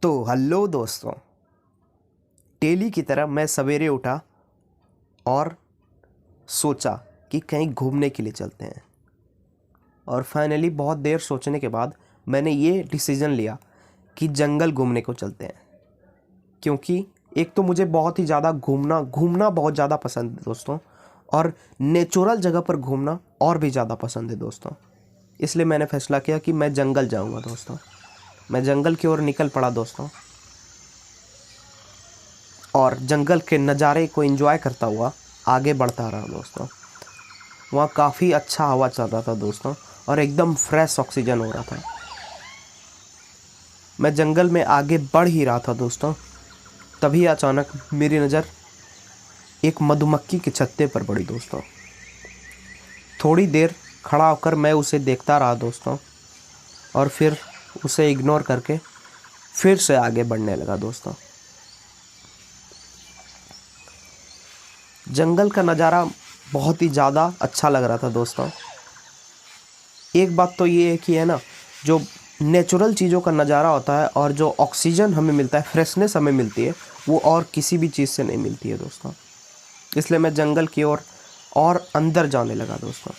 तो हेलो दोस्तों, डेली की तरह मैं सवेरे उठा और सोचा कि कहीं घूमने के लिए चलते हैं। और फाइनली बहुत देर सोचने के बाद मैंने ये डिसीज़न लिया कि जंगल घूमने को चलते हैं। क्योंकि एक तो मुझे बहुत ही ज़्यादा घूमना बहुत ज़्यादा पसंद है दोस्तों, और नेचुरल जगह पर घूमना और भी ज़्यादा पसंद है दोस्तों। इसलिए मैंने फैसला किया कि मैं जंगल जाऊंगा दोस्तों। मैं जंगल की ओर निकल पड़ा दोस्तों, और जंगल के नज़ारे को एंजॉय करता हुआ आगे बढ़ता रहा दोस्तों। वहाँ काफ़ी अच्छा हवा चल रहा था दोस्तों, और एकदम फ्रेश ऑक्सीजन हो रहा था। मैं जंगल में आगे बढ़ ही रहा था दोस्तों, तभी अचानक मेरी नज़र एक मधुमक्खी के छत्ते पर पड़ी दोस्तों। थोड़ी देर खड़ा होकर मैं उसे देखता रहा दोस्तों, और फिर उसे इग्नोर करके फिर से आगे बढ़ने लगा दोस्तों। जंगल का नज़ारा बहुत ही ज़्यादा अच्छा लग रहा था दोस्तों। एक बात तो ये है कि है ना, जो नेचुरल चीज़ों का नज़ारा होता है और जो ऑक्सीजन हमें मिलता है, फ्रेशनेस हमें मिलती है, वो और किसी भी चीज़ से नहीं मिलती है दोस्तों। इसलिए मैं जंगल की ओर और अंदर जाने लगा दोस्तों।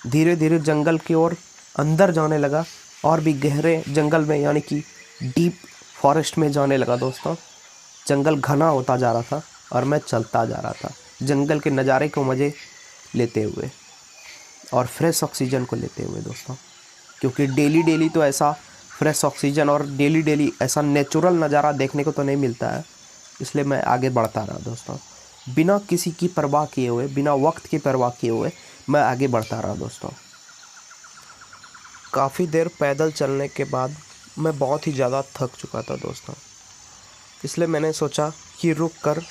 धीरे धीरे जंगल की ओर अंदर जाने लगा, और भी गहरे जंगल में, यानी कि डीप फॉरेस्ट में जाने लगा दोस्तों। जंगल घना होता जा रहा था और मैं चलता जा रहा था, जंगल के नज़ारे को मज़े लेते हुए और फ्रेश ऑक्सीजन को लेते हुए दोस्तों। क्योंकि डेली डेली तो ऐसा फ्रेश ऑक्सीजन और डेली डेली ऐसा नेचुरल नज़ारा देखने को तो नहीं मिलता है। इसलिए मैं आगे बढ़ता रहा दोस्तों, बिना किसी की परवाह किए हुए, बिना वक्त की परवाह किए हुए मैं आगे बढ़ता रहा दोस्तों। काफ़ी देर पैदल चलने के बाद मैं बहुत ही ज़्यादा थक चुका था दोस्तों। इसलिए मैंने सोचा कि रुक कर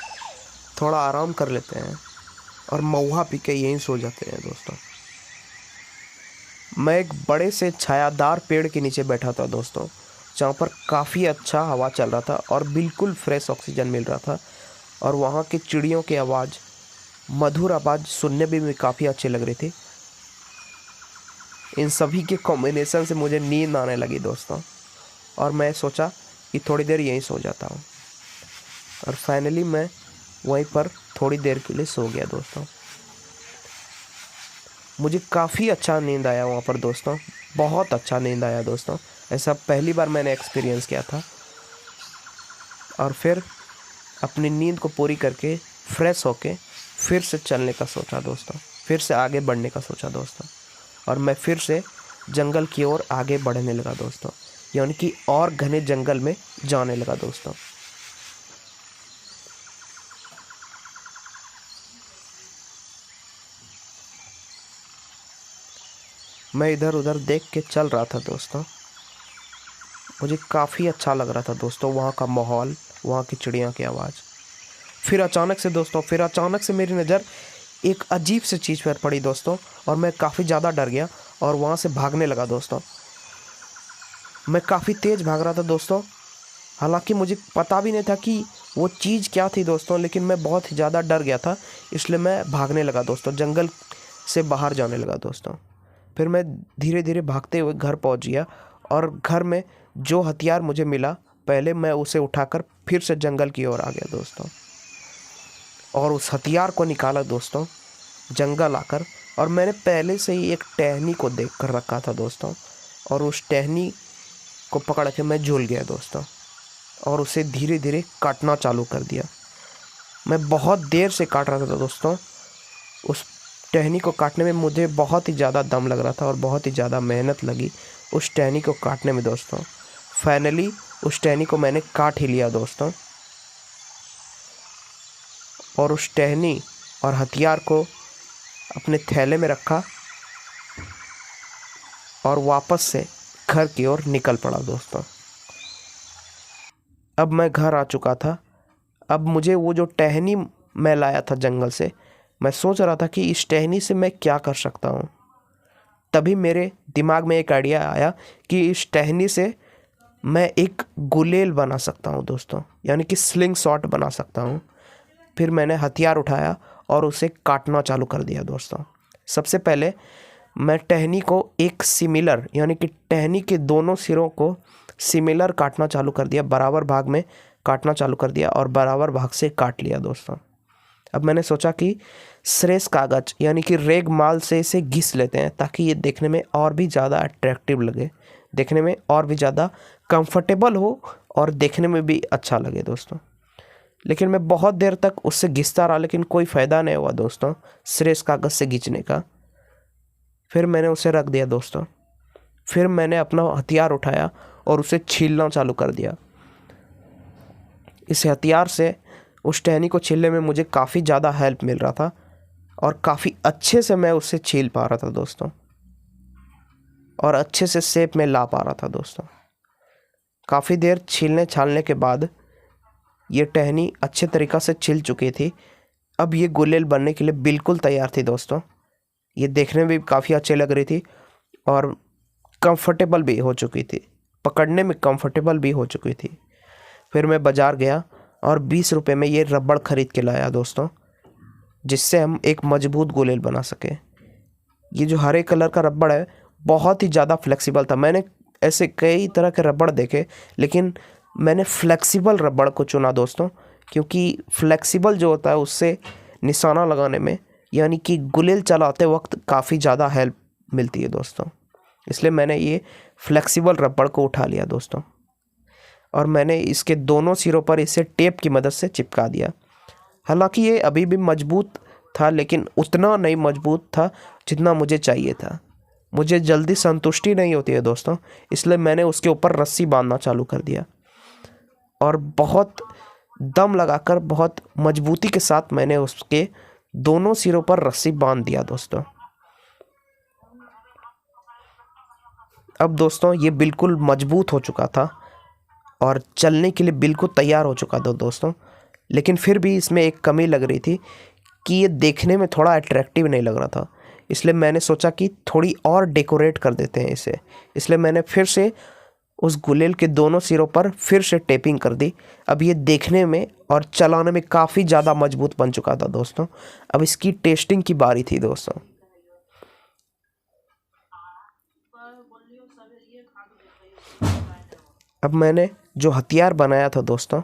थोड़ा आराम कर लेते हैं और महुआ पी के यहीं सो जाते हैं दोस्तों। मैं एक बड़े से छायादार पेड़ के नीचे बैठा था दोस्तों, जहाँ पर काफ़ी अच्छा हवा चल रहा था और बिल्कुल फ्रेश ऑक्सीजन मिल रहा था। और वहाँ के चिड़ियों की आवाज़, मधुर आवाज़ सुनने में भी काफ़ी अच्छी लग रही थी। इन सभी के कॉम्बिनेशन से मुझे नींद आने लगी दोस्तों, और मैं सोचा कि थोड़ी देर यहीं सो जाता हूँ। और फाइनली मैं वहीं पर थोड़ी देर के लिए सो गया दोस्तों। मुझे काफ़ी अच्छा नींद आया वहाँ पर दोस्तों, बहुत अच्छा नींद आया दोस्तों। ऐसा पहली बार मैंने एक्सपीरियंस किया था। और फिर अपनी नींद को पूरी करके फ्रेश होके फिर से चलने का सोचा दोस्तों, फिर से आगे बढ़ने का सोचा दोस्तों। और मैं फिर से जंगल की ओर आगे बढ़ने लगा दोस्तों, यानी कि और घने जंगल में जाने लगा दोस्तों। मैं इधर उधर देख के चल रहा था दोस्तों। मुझे काफ़ी अच्छा लग रहा था दोस्तों, वहाँ का माहौल, वहाँ की चिड़िया की आवाज़। फिर अचानक से मेरी नज़र एक अजीब सी चीज़ पर पड़ी दोस्तों, और मैं काफ़ी ज़्यादा डर गया और वहाँ से भागने लगा दोस्तों। मैं काफ़ी तेज़ भाग रहा था दोस्तों, हालांकि मुझे पता भी नहीं था कि वो चीज़ क्या थी दोस्तों, लेकिन मैं बहुत ही ज़्यादा डर गया था। इसलिए मैं भागने लगा दोस्तों, जंगल से बाहर जाने लगा दोस्तों। फिर मैं धीरे धीरे भागते हुए घर पहुंच गया, और घर में जो हथियार मुझे मिला, पहले मैं उसे उठाकर फिर से जंगल की ओर आ गया दोस्तों, और उस हथियार को निकाला दोस्तों जंगल आकर। और मैंने पहले से ही एक टहनी को देख कर रखा था दोस्तों, और उस टहनी को पकड़ के मैं झूल गया दोस्तों, और उसे धीरे धीरे काटना चालू कर दिया। मैं बहुत देर से काट रहा था दोस्तों। उस टहनी को काटने में मुझे बहुत ही ज़्यादा दम लग रहा था और बहुत ही ज़्यादा मेहनत लगी उस टहनी को काटने में दोस्तों। फाइनली उस टहनी को मैंने काट ही लिया दोस्तों, और उस टहनी और हथियार को अपने थैले में रखा और वापस से घर की ओर निकल पड़ा दोस्तों। अब मैं घर आ चुका था। अब मुझे वो जो टहनी मैं लाया था जंगल से, मैं सोच रहा था कि इस टहनी से मैं क्या कर सकता हूँ। तभी मेरे दिमाग में एक आइडिया आया कि इस टहनी से मैं एक गुलेल बना सकता हूँ दोस्तों, यानी कि स्लिंग शॉट बना सकता हूँ। फिर मैंने हथियार उठाया और उसे काटना चालू कर दिया दोस्तों। सबसे पहले मैं टहनी को एक सिमिलर यानी कि टहनी के दोनों सिरों को सिमिलर काटना चालू कर दिया, बराबर भाग में काटना चालू कर दिया और बराबर भाग से काट लिया दोस्तों। अब मैंने सोचा कि श्रेष्ठ कागज यानी कि रेगमाल से इसे घिस लेते हैं ताकि ये देखने में और भी ज़्यादा अट्रैक्टिव लगे, देखने में और भी ज़्यादा कंफर्टेबल हो और देखने में भी अच्छा लगे दोस्तों। लेकिन मैं बहुत देर तक उससे घिसता रहा लेकिन कोई फ़ायदा नहीं हुआ दोस्तों श्रेष्ठ कागज़ से घिंचने का। फिर मैंने उसे रख दिया दोस्तों। फिर मैंने अपना हथियार उठाया और उसे छीलना चालू कर दिया। इस हथियार से उस टहनी को छीलने में मुझे काफ़ी ज़्यादा हेल्प मिल रहा था और काफ़ी अच्छे से मैं उसे छील पा रहा था दोस्तों और अच्छे से शेप में ला पा रहा था दोस्तों। काफ़ी देर छीलने छालने के बाद ये टहनी अच्छे तरीक़ा से छिल चुकी थी। अब ये गुलेल बनने के लिए बिल्कुल तैयार थी दोस्तों। ये देखने में भी काफ़ी अच्छी लग रही थी और कंफर्टेबल भी हो चुकी थी, पकड़ने में कंफर्टेबल भी हो चुकी थी। फिर मैं बाज़ार गया और 20 रुपये में ये रबड़ ख़रीद के लाया दोस्तों, जिससे हम एक मजबूत गुलेल बना सके। ये जो हरे कलर का रबड़ है बहुत ही ज़्यादा फ्लेक्सिबल था। मैंने ऐसे कई तरह के रबड़ देखे लेकिन मैंने फ्लेक्सिबल रबड़ को चुना दोस्तों, क्योंकि फ्लेक्सिबल जो होता है उससे निशाना लगाने में यानी कि गुलेल चलाते वक्त काफ़ी ज़्यादा हेल्प मिलती है दोस्तों। इसलिए मैंने ये फ्लेक्सिबल रबड़ को उठा लिया दोस्तों और मैंने इसके दोनों सिरों पर इसे टेप की मदद से चिपका दिया। हालांकि ये अभी भी मजबूत था लेकिन उतना नहीं मजबूत था जितना मुझे चाहिए था। मुझे जल्दी संतुष्टि नहीं होती है दोस्तों, इसलिए मैंने उसके ऊपर रस्सी बांधना चालू कर दिया और बहुत दम लगाकर बहुत मजबूती के साथ मैंने उसके दोनों सिरों पर रस्सी बांध दिया दोस्तों। अब दोस्तों ये बिल्कुल मजबूत हो चुका था और चलने के लिए बिल्कुल तैयार हो चुका था दोस्तों। लेकिन फिर भी इसमें एक कमी लग रही थी कि ये देखने में थोड़ा अट्रैक्टिव नहीं लग रहा था। इसलिए मैंने सोचा कि थोड़ी और डेकोरेट कर देते हैं इसे। इसलिए मैंने फिर से उस गुलेल के दोनों सिरों पर फिर से टेपिंग कर दी। अब ये देखने में और चलाने में काफ़ी ज़्यादा मजबूत बन चुका था दोस्तों। अब इसकी टेस्टिंग की बारी थी दोस्तों। अब मैंने जो हथियार बनाया था दोस्तों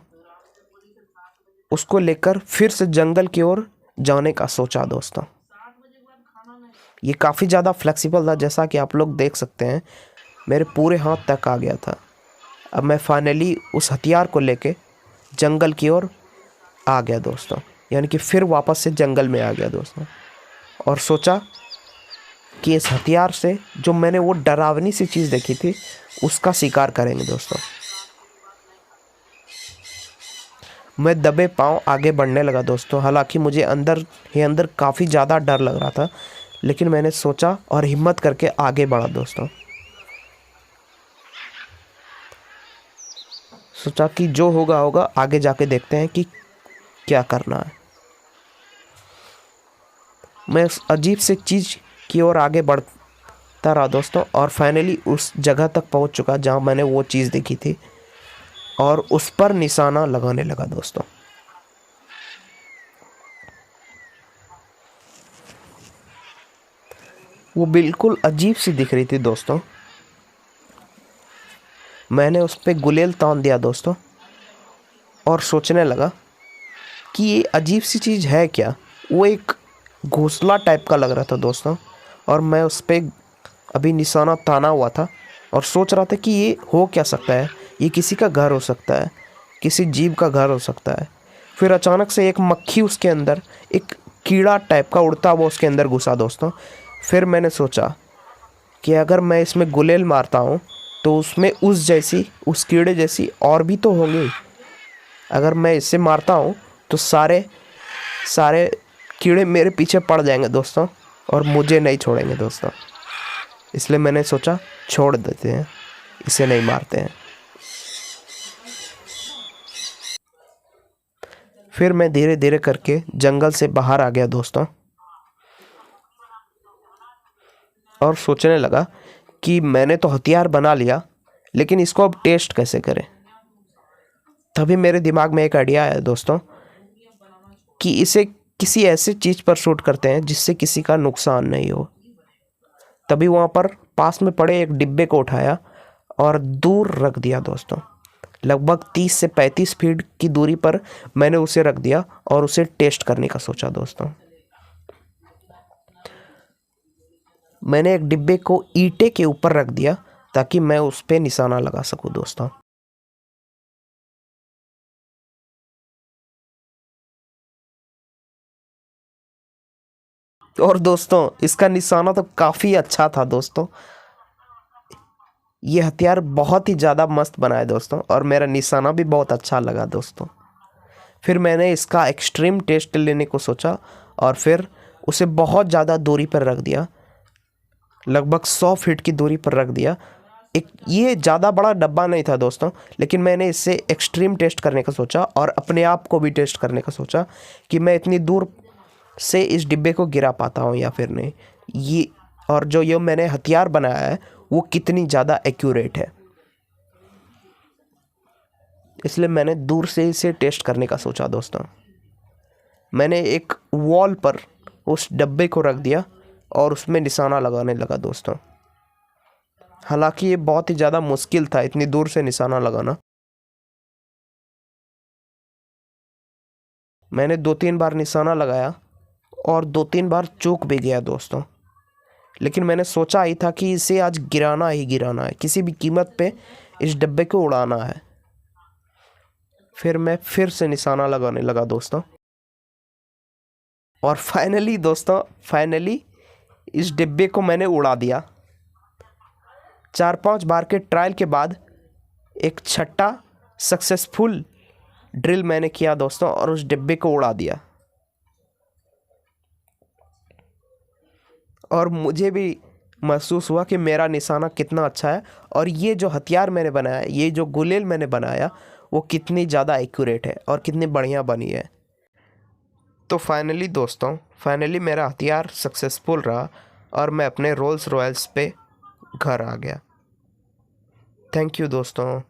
उसको लेकर फिर से जंगल की ओर जाने का सोचा दोस्तों। ये काफ़ी ज़्यादा फ्लेक्सिबल था, जैसा कि आप लोग देख सकते हैं मेरे पूरे हाथ तक आ गया था। अब मैं फाइनली उस हथियार को लेके जंगल की ओर आ गया दोस्तों, यानी कि फिर वापस से जंगल में आ गया दोस्तों और सोचा कि इस हथियार से जो मैंने वो डरावनी सी चीज़ देखी थी उसका शिकार करेंगे दोस्तों। मैं दबे पांव आगे बढ़ने लगा दोस्तों। हालांकि मुझे अंदर ही अंदर काफ़ी ज़्यादा डर लग रहा था, लेकिन मैंने सोचा और हिम्मत करके आगे बढ़ा दोस्तों। सोचा कि जो होगा होगा, आगे जाके देखते हैं कि क्या करना है। मैं उस अजीब से चीज़ की ओर आगे बढ़ता रहा दोस्तों और फाइनली उस जगह तक पहुंच चुका जहां मैंने वो चीज़ देखी थी और उस पर निशाना लगाने लगा दोस्तों। वो बिल्कुल अजीब सी दिख रही थी दोस्तों। मैंने उस पर गुलेल तान दिया दोस्तों और सोचने लगा कि ये अजीब सी चीज़ है क्या। वो एक घोंसला टाइप का लग रहा था दोस्तों और मैं उस पर अभी निशाना ताना हुआ था और सोच रहा था कि ये हो क्या सकता है। ये किसी का घर हो सकता है, किसी जीव का घर हो सकता है। फिर अचानक से एक मक्खी उसके अंदर, एक कीड़ा टाइप का उड़ता हुआ उसके अंदर घुसा दोस्तों। फिर मैंने सोचा कि अगर मैं इसमें गुलेल मारता हूँ तो उसमें उस कीड़े जैसी और भी तो होंगी। अगर मैं इससे मारता हूँ तो सारे कीड़े मेरे पीछे पड़ जाएंगे दोस्तों और मुझे नहीं छोड़ेंगे दोस्तों। इसलिए मैंने सोचा छोड़ देते हैं, इसे नहीं मारते हैं। फिर मैं धीरे धीरे करके जंगल से बाहर आ गया दोस्तों और सोचने लगा कि मैंने तो हथियार बना लिया, लेकिन इसको अब टेस्ट कैसे करें। तभी मेरे दिमाग में एक आइडिया आया दोस्तों कि इसे किसी ऐसे चीज़ पर शूट करते हैं जिससे किसी का नुकसान नहीं हो। तभी वहाँ पर पास में पड़े एक डिब्बे को उठाया और दूर रख दिया दोस्तों। लगभग 30 से 35 फीट की दूरी पर मैंने उसे रख दिया और उसे टेस्ट करने का सोचा दोस्तों। मैंने एक डिब्बे को ईंटे के ऊपर रख दिया ताकि मैं उस पे निशाना लगा सकूं दोस्तों। और दोस्तों इसका निशाना तो काफ़ी अच्छा था दोस्तों। ये हथियार बहुत ही ज़्यादा मस्त बना है दोस्तों और मेरा निशाना भी बहुत अच्छा लगा दोस्तों। फिर मैंने इसका एक्सट्रीम टेस्ट लेने को सोचा और फिर उसे बहुत ज़्यादा दूरी पर रख दिया, लगभग 100 फीट की दूरी पर रख दिया। एक ये ज़्यादा बड़ा डब्बा नहीं था दोस्तों, लेकिन मैंने इससे एक्सट्रीम टेस्ट करने का सोचा और अपने आप को भी टेस्ट करने का सोचा कि मैं इतनी दूर से इस डिब्बे को गिरा पाता हूँ या फिर नहीं। ये और जो ये मैंने हथियार बनाया है वो कितनी ज़्यादा एक्यूरेट है, इसलिए मैंने दूर से इसे टेस्ट करने का सोचा दोस्तों। मैंने एक वॉल पर उस डब्बे को रख दिया और उसमें निशाना लगाने लगा दोस्तों। हालांकि ये बहुत ही ज़्यादा मुश्किल था इतनी दूर से निशाना लगाना। मैंने 2-3 बार निशाना लगाया और 2-3 बार चूक भी गया दोस्तों, लेकिन मैंने सोचा ही था कि इसे आज गिराना ही गिराना है, किसी भी कीमत पे इस डब्बे को उड़ाना है। फिर मैं फिर से निशाना लगाने लगा दोस्तों और फाइनली इस डिब्बे को मैंने उड़ा दिया। 4-5 बार के ट्रायल के बाद एक छठा सक्सेसफुल ड्रिल मैंने किया दोस्तों और उस डिब्बे को उड़ा दिया। और मुझे भी महसूस हुआ कि मेरा निशाना कितना अच्छा है और ये जो हथियार मैंने बनाया, ये जो गुलेल मैंने बनाया वो कितनी ज़्यादा एक्यूरेट है और कितनी बढ़िया बनी है। तो फाइनली मेरा हथियार सक्सेसफुल रहा और मैं अपने रोल्स रॉयल्स पे घर आ गया। थैंक यू दोस्तों।